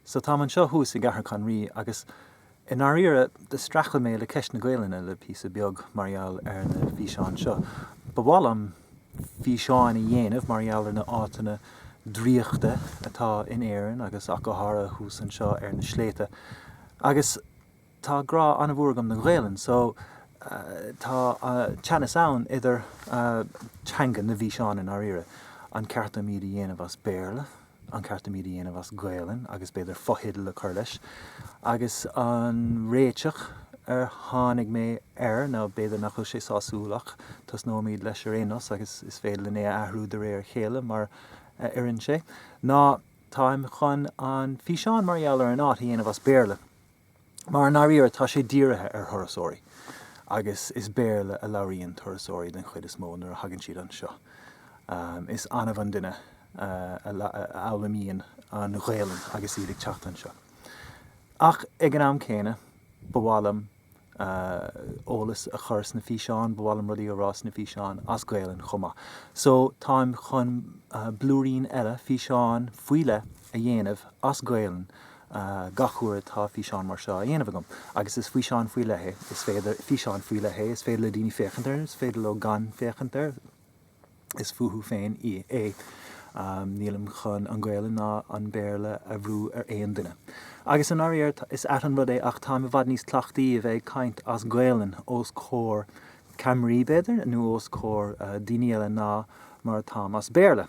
So tá an seo thuas I Cathair Con Roí agus in áíire de strachel mé le ceist na Gaeilge le pí beag marial na fhíseán seo. Ba bháil am fhíseán I dhéanamh marial na átainna dríochta atá in éireann agus ach go hára thuas an seo na sléite. Agus tá grá anna bhuagam na Gaeilge, so tá teannas ann idir teangan na fhíseán in áíire. An cearta míad dhéanamh as Béalra, an cearta míad dhéanamh as Gaeilge, agus beidir fothidal le chur leis. Agus an réiteach tháinig mé ná beidir nach chuil sé sásúlach, tas nó míad leis anuas agus is féidir le ahrú de réir chéile mar iann sé. Ná táim chun an fhíseán marial an áit dhéanamh as Béalra. Mar an áíire tá sé díirithe thurasóirí. Agus is Béalra a labhraíonn thurasóirí den chuid is mó nuair a hagann siad an seo. Is anamh an duine álamíonn an Gaeilge agus iad ag teacht an seo. Ach ag an am céine, ba bháil am eolas a churas na fhíseán, ba bháil am rudaí a rás na fhíseán as Gaeilge chuma. So táim chun blúirín eile fhíseán fuaile a dhéanamh as Gaeilge gachúir tá fhíseán mar seo a dhéanamh agam. Agus is fhíseán fuailethe, is féidir fhíseán fuailethe, is féidir le daoine féchantar, is féidir le gan féchantar, is futhú féin é. Nílam chun an Gaeilge ná an Béalra a bhrú ar éon duine. Agus an áíir is an rud é ach tá a bhd níos clachtaí a bheith caint as Gaeilge os cór Camraí beidir nó os cór daoine eile ná mar tá as Béalra.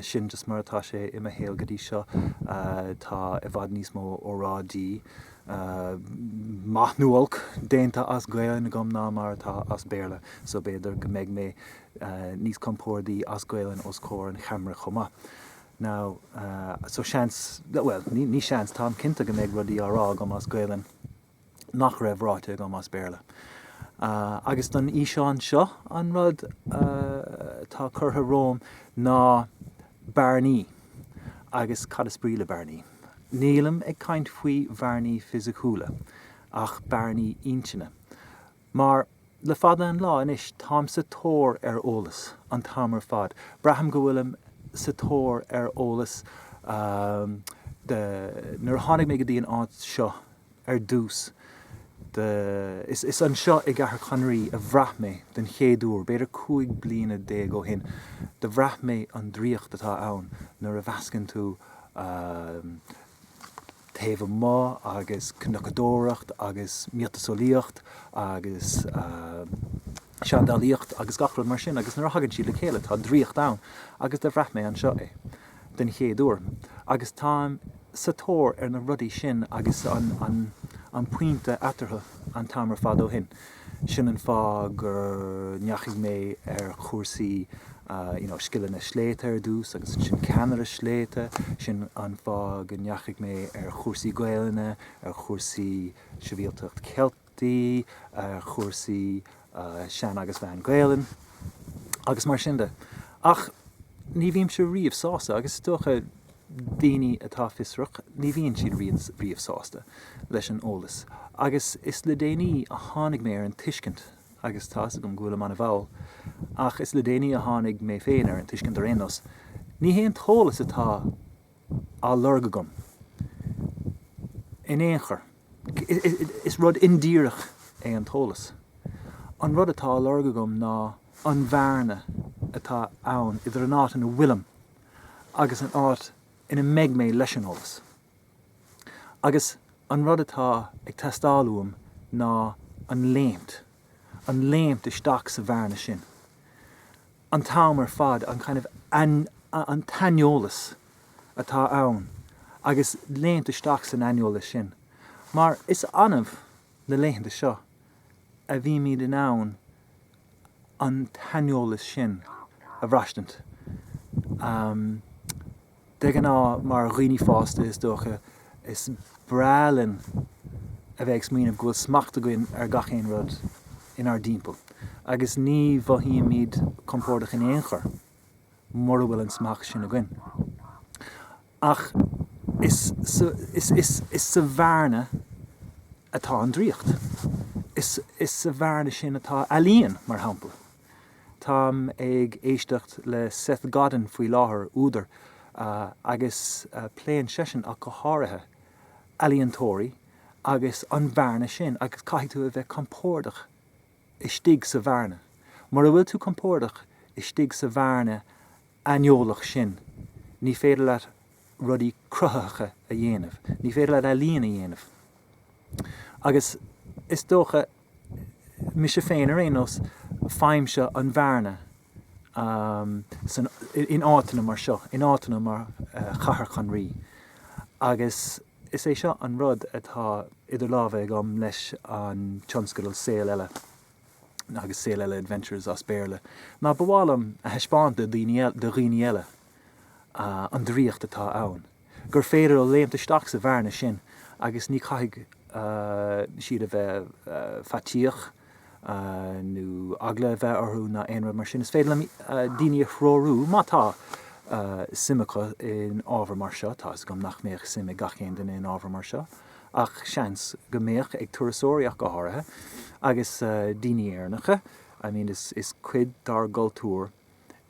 Sin just mar atá sé I héal go dtí seo tá a bhd níos mó órádí mathnúolc déanta as Gaeilge agam ná mar tá as Béalra. So beidir go mbeidh mé níos compórdaí as Gaeilge os cór an chamra chuma. Now, so seans, well, ní seans tá cinnte go mbeidh rudaí árá agam as Gaeilge nach raibh ráite agam as Béalra. Agus don fhíseán seo an rud tá curtha Róm ná bhearnaí agus cad is brí le bhearnaí. Nílam ag caint faoi bhearnaí fisiciúla ach bhearnaí intinne. Mar le fada an lá inis tám sa tóir eolas an támar fad. Braham go bhfuilm sa tóir eolas nuair tháinig mé go dtí an áit seo dús. Is an seo I Cathair Con Roí a bhreath mé den chéadúr, beidir 5 bliana dé go hin. De bhreath mé an dríocht atá ann nuair a bhascann tú taobh má agus cnocadóireacht agus míotasolaíocht agus seandalaíocht agus gachrod mar sin agus nuair a hagann siad le chéile tá dríocht ann agus de bhreath mé an seo é den chéadúr. Agus tá sa tóir ar na rudaí sin agus an puinte eatarthu an tamar fad ó hin. Sin an fá gur neachigh mé ar chósaí skillan na sléite dús agus sin ceannar a sléite, sin an fá gur neachigh mé ar chósaí Gaeilge, ar chósaí sibhialtacht Celtaí, ar chósaí sean agus bhean Gaeilge, agus mar sin de. Ach, ní bhíonn se riamh sásta agus stocha daoine atá fisreach, ní bhíonn siad riamh sásta leis an eolas. Agus is le déanaí a tháinig mé ar an tuiscint agus tá gom gúla man a bháil. Ach is le déanaí a tháinig mé féin ar an tuiscint ar anuas. Ní héon eolas atá á lorga gom. In éonchar. Is rud indíirech é an eolas. An rud atá á lorga gom ná an bhearna atá ann idir an áit in a bhuilim agus an áit ina mbeidh mé leis an eolas. Agus an rud atá ag testáilúim ná an léimt isteach sa bhearna sin. An támar fad, an kind of an aineolas atá ann, agus léimt isteach san aineolas sin. Mar is anamh le léimt seo a bhí míad in ann an aineolas sin a bhrastant. De gan ná mar riní fásta is dócha is brealann a bheith smíanamh go smachta goin ar gachéon rud in our dimple. Agus ní bhahíon míad compordach in éonchar mar bhfuil an smach sin a goin. Ach is sa bhearna atá an dríocht. Is sa bhearna sin atá alíonn mar hampel. Tám ag éisteacht le Seth Godin faoi láthair údar agus pléan sesin a go háirithe alíontóirí agus an bhearna sin, agus caiith tú a bheith compórdach I stig sa bhearna. Mar a bhfuil tú compórdach I stig sa bhearna aineolach sin, ní féidir leat rudí cruthacha a dhéanamh, ní féidir leat a líon a dhéanamh. Agus is dócha mis sé féin ar éonos feimse an bhearna in átainna mar seo, in átainna mar Cathair Con Roí. Agus is é seo an rud atá idir lábh agam leis an tionscadal Saol eile, agus Saol eile Adventures as Béalra. Ná bhálam a heispáinte de ritheann eile an dríocht atá ann. Gur féidir ó léamhtaisteach sa bhearna sin, agus ní caithfidh siad a bheith fatíoch nó agla bheith orthú na aonra mar sin. Is féidir le daoine a chrórú, má tá simimecha in ábhar mar seo, tá is gom nach méoch sim gachéan den in ábhar mar seo, ach seans go méoch ag tuairisóireach go háirithe, agus daoine éarnacha, is cuid dar gultúr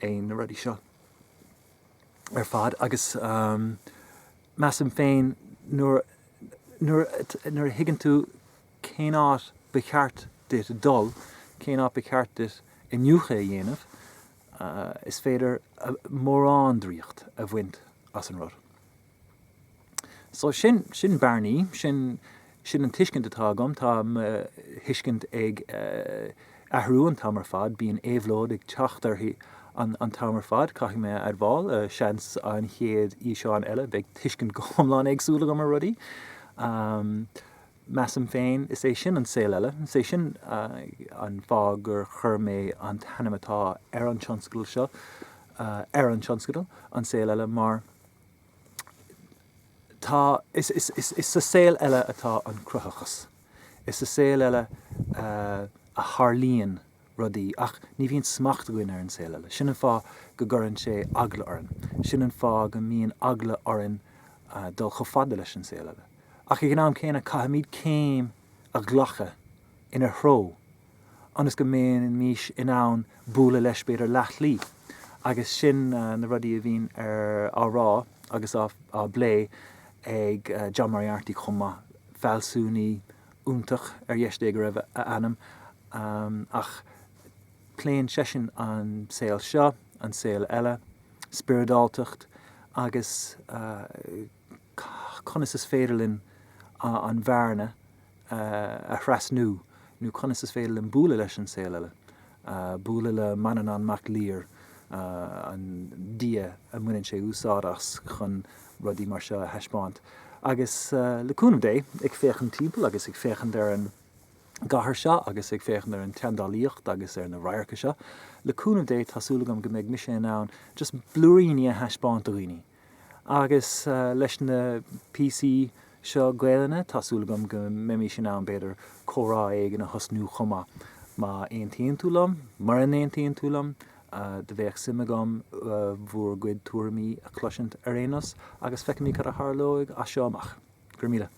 é na rudí seo ar fad, agus measam féin nuair higann tú cén áit becheart dit dul, cén áit becheart dit inniucha a dhéanamh, is féidir mórán dríocht a bhaint as an rud. So sin bearnaí, sin an tuiscint atá agam, tá thuiscint ag ahrú an tamar fad, bí an éhlód ag teachtarthaí an tamar fad, caithfidh mé ar bháil, seans an chéad fhíseán eile, beag tuiscint gomláin agsúla go mar rudaí. Measam féin is é sin an Saol eile, is é sin an fág gur chur mé an tanamatá ar an tionscadal seo, ar an tionscadal, an Saol eile, mar tá is sa Saol eile atá an cruthachas. Is sa Saol eile a tharlíonn rudaí, ach ní bhíonn smacht goin ar an Saol eile. Sin an fá go gcuireann sé agla orann. Sin an fá go mbíonn agla orann dul go fada leis an Saol eile. Ach ag an am céanna caithimid céim a ghlacha ina thró, anas go mbíonn míis in ann búla leis beidir leathlí. Agus sin na rudaí a bhíonn ar árá agus á blé ag John Moriarty chuma fealsúnaí úntach ar dhéiste go raibh a anam, ach pléann sesin an Saol seo, an Saol eile, spiridáltacht, agus conas is féidirlinn an bhearna a thrasnú, nó conas is féidirlinn búla leis an Saol eile, búla le manan an mac lír, an dia a muinenn sé úsáideas chun rudí mar seo a heispáint. Agus le cúnam dé, ag féchan timpeall, agus ag féchan ar an gcathair seo, agus ag féchan ar an teandálaíocht, agus ar na raircha seo. Le cúnam dé tásúlagam go mbeidh mis sin ann just blúiríní a heispáint a rií. Agus leis na PC seo Gaeilge tásúlagam go mimi sin ann beidir chórá ag na hosnú chuma má aontaíonn túlam, mar an aontaíonn túlam, de bheith simagam bhuair gcuid tuairimí a cloisint ar éanos, agus feicimí car a tharlóig a seoamach. Gur míle.